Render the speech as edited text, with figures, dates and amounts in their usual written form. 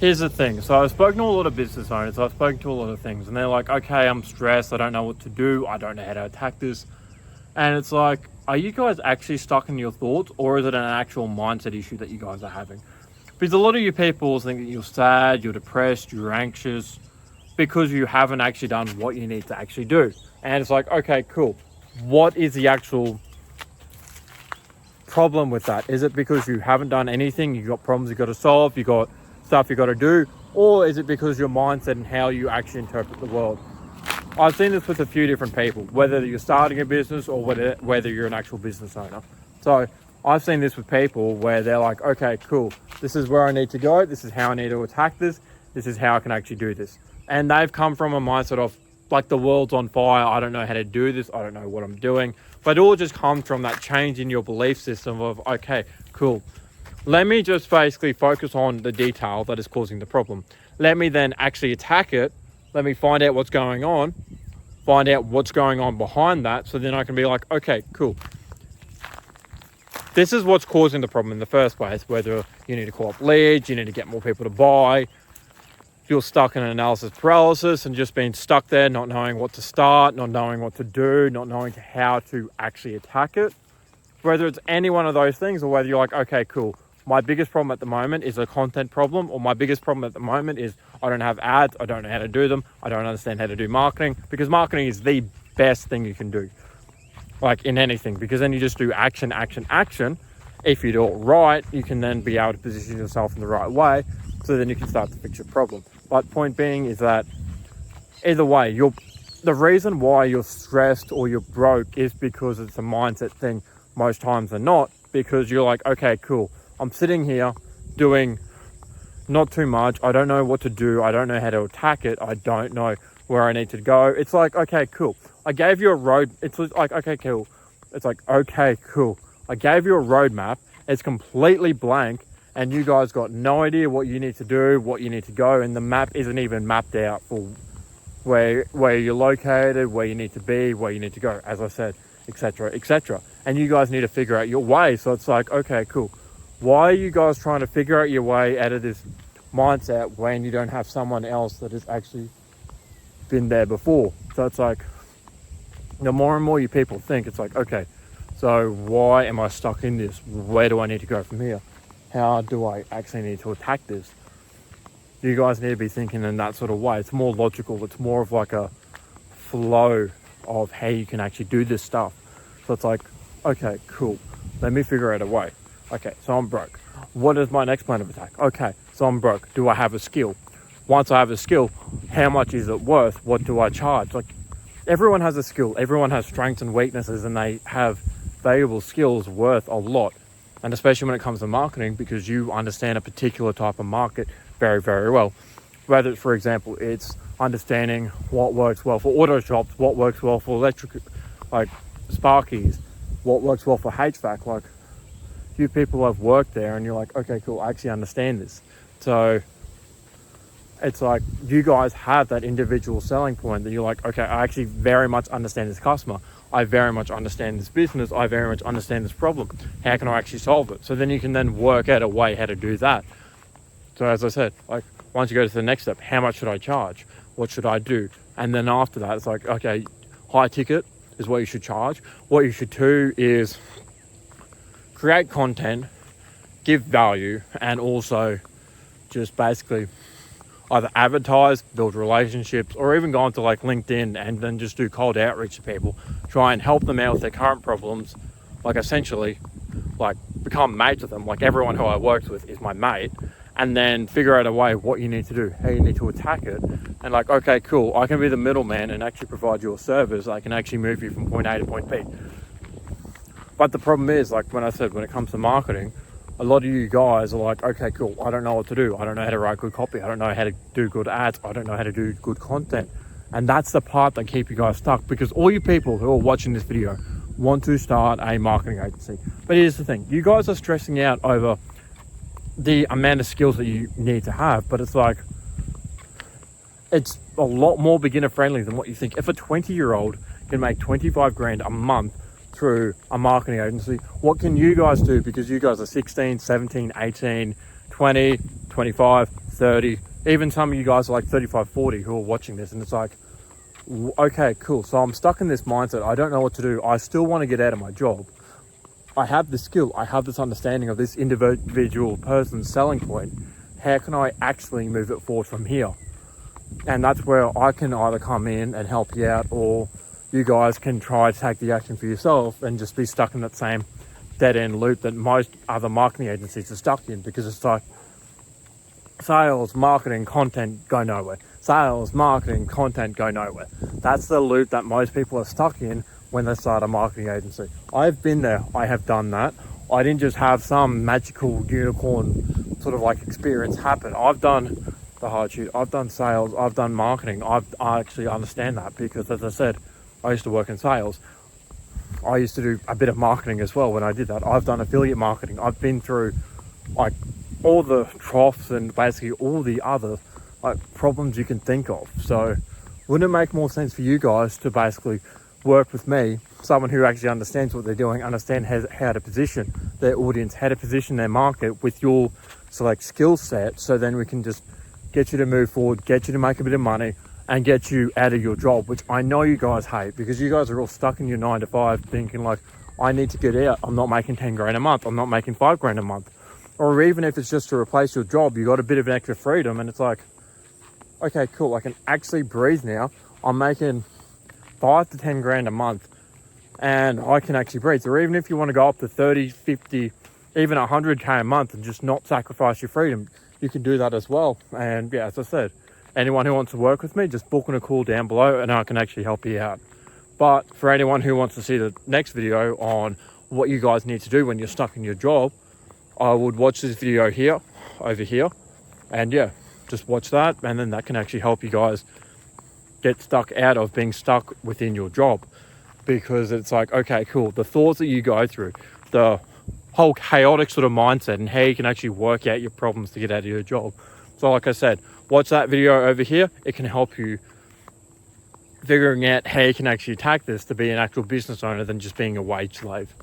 Here's the thing. So I've spoken to a lot of business owners. I've spoken to a lot of things, and they're like, okay, I'm stressed. I don't know what to do. I don't know how to attack this. And it's like, are you guys actually stuck in your thoughts, or is it an actual mindset issue that you guys are having? Because a lot of you people think that you're sad, you're depressed, you're anxious, because you haven't actually done what you need to actually do. And it's like, okay, cool. What is the actual problem with that? Is it because you haven't done anything, you got problems you got to solve, you got stuff you got to do, or is it because your mindset and how you actually interpret the world? I've seen this with a few different people, whether you're starting a business or whether you're an actual business owner. So I've seen this with people where they're like, okay, cool, this is where I need to go, this is how I need to attack this is how I can actually do this. And they've come from a mindset of like, the world's on fire, I don't know how to do this, I don't know what I'm doing. But it all just comes from that change in your belief system of, okay, cool, let me just basically focus on the detail that is causing the problem. Let me then actually attack it. Let me find out what's going on behind that. So then I can be like, okay, cool. This is what's causing the problem in the first place. Whether you need to call up leads, you need to get more people to buy. You're stuck in analysis paralysis and just being stuck there, not knowing what to start, not knowing what to do, not knowing how to actually attack it. Whether it's any one of those things, or whether you're like, okay, cool, my biggest problem at the moment is a content problem, or my biggest problem at the moment is I don't have ads, I don't know how to do them, I don't understand how to do marketing, because marketing is the best thing you can do, like in anything, because then you just do action. If you do it right, you can then be able to position yourself in the right way, so then you can start to fix your problem. But point being is that either way, the reason why you're stressed or you're broke is because it's a mindset thing most times than not, because you're like, okay, cool, I'm sitting here doing not too much, I don't know what to do, I don't know how to attack it, I don't know where I need to go. It's like, okay, cool, I gave you a road, it's like, okay, cool, it's like, okay, cool, I gave you a roadmap, it's completely blank, and you guys got no idea what you need to do, what you need to go, and the map isn't even mapped out for where you're located, where you need to be, where you need to go, as I said, etc. And you guys need to figure out your way. So it's like, okay, cool, why are you guys trying to figure out your way out of this mindset when you don't have someone else that has actually been there before? So it's like, the more and more you people think, it's like, okay, so why am I stuck in this? Where do I need to go from here? How do I actually need to attack this? You guys need to be thinking in that sort of way. It's more logical. It's more of like a flow of how you can actually do this stuff. So it's like, okay, cool, let me figure out a way. Okay, so I'm broke. What is my next plan of attack? Okay, so I'm broke. Do I have a skill? Once I have a skill, how much is it worth? What do I charge? Like, everyone has a skill. Everyone has strengths and weaknesses, and they have valuable skills worth a lot. And especially when it comes to marketing, because you understand a particular type of market very, very well. Whether it's, for example, it's understanding what works well for auto shops, what works well for electric, like Sparkies, what works well for HVAC. Like, you people have worked there and you're like, okay, cool, I actually understand this. So it's like, you guys have that individual selling point that you're like, okay, I actually very much understand this customer. I very much understand this business. I very much understand this problem. How can I actually solve it? So then you can then work out a way how to do that. So as I said, like, once you go to the next step, how much should I charge? What should I do? And then after that, it's like, okay, high ticket is what you should charge. What you should do is create content, give value, and also just basically either advertise, build relationships, or even go onto like LinkedIn and then just do cold outreach to people. Try and help them out with their current problems. Like, essentially, like, become mates with them. Like, everyone who I worked with is my mate. And then figure out a way what you need to do, how you need to attack it. And like, okay, cool, I can be the middleman and actually provide you a service. I can actually move you from point A to point B. But the problem is, like, when I said, when it comes to marketing, a lot of you guys are like, okay, cool, I don't know what to do. I don't know how to write good copy. I don't know how to do good ads. I don't know how to do good content. And that's the part that keep you guys stuck, because all you people who are watching this video want to start a marketing agency. But here's the thing, you guys are stressing out over the amount of skills that you need to have, but it's like, it's a lot more beginner friendly than what you think. If a 20-year-old can make 25 grand a month through a marketing agency, what can you guys do? Because you guys are 16, 17, 18, 20, 25, 30, even some of you guys are like 35, 40 who are watching this, and it's like, okay, cool. So I'm stuck in this mindset. I don't know what to do. I still want to get out of my job. I have the skill. I have this understanding of this individual person's selling point. How can I actually move it forward from here? And that's where I can either come in and help you out, or you guys can try to take the action for yourself and just be stuck in that same dead-end loop that most other marketing agencies are stuck in, because it's like sales, marketing, content go nowhere. Sales, marketing, content go nowhere. That's the loop that most people are stuck in when they start a marketing agency. I've been there. I have done that. I didn't just have some magical unicorn sort of like experience happen. I've done the hard shoot. I've done sales. I've done marketing. I actually understand that, because as I said, I used to work in sales. I used to do a bit of marketing as well when I did that. I've done affiliate marketing. I've been through like all the troughs and basically all the other like problems you can think of. So wouldn't it make more sense for you guys to basically work with me, someone who actually understands what they're doing, understand how to position their audience, how to position their market with your select skill set, so then we can just get you to move forward, get you to make a bit of money, and get you out of your job, which I know you guys hate, because you guys are all stuck in your 9 to 5 thinking like, I need to get out. I'm not making 10 grand a month. I'm not making 5 grand a month. Or even if it's just to replace your job, you got a bit of an extra freedom, and it's like, okay, cool. I can actually breathe now. I'm making 5 to 10 grand a month, and I can actually breathe. Or even if you want to go up to 30, 50, even 100K a month and just not sacrifice your freedom, you can do that as well. And yeah, as I said, anyone who wants to work with me, just book on a call down below and I can actually help you out. But for anyone who wants to see the next video on what you guys need to do when you're stuck in your job, I would watch this video here, over here. And yeah, just watch that, and then that can actually help you guys get stuck out of being stuck within your job. Because it's like, okay, cool. The thoughts that you go through, the whole chaotic sort of mindset, and how you can actually work out your problems to get out of your job. So like I said, watch that video over here. It can help you figuring out how you can actually attack this to be an actual business owner than just being a wage slave.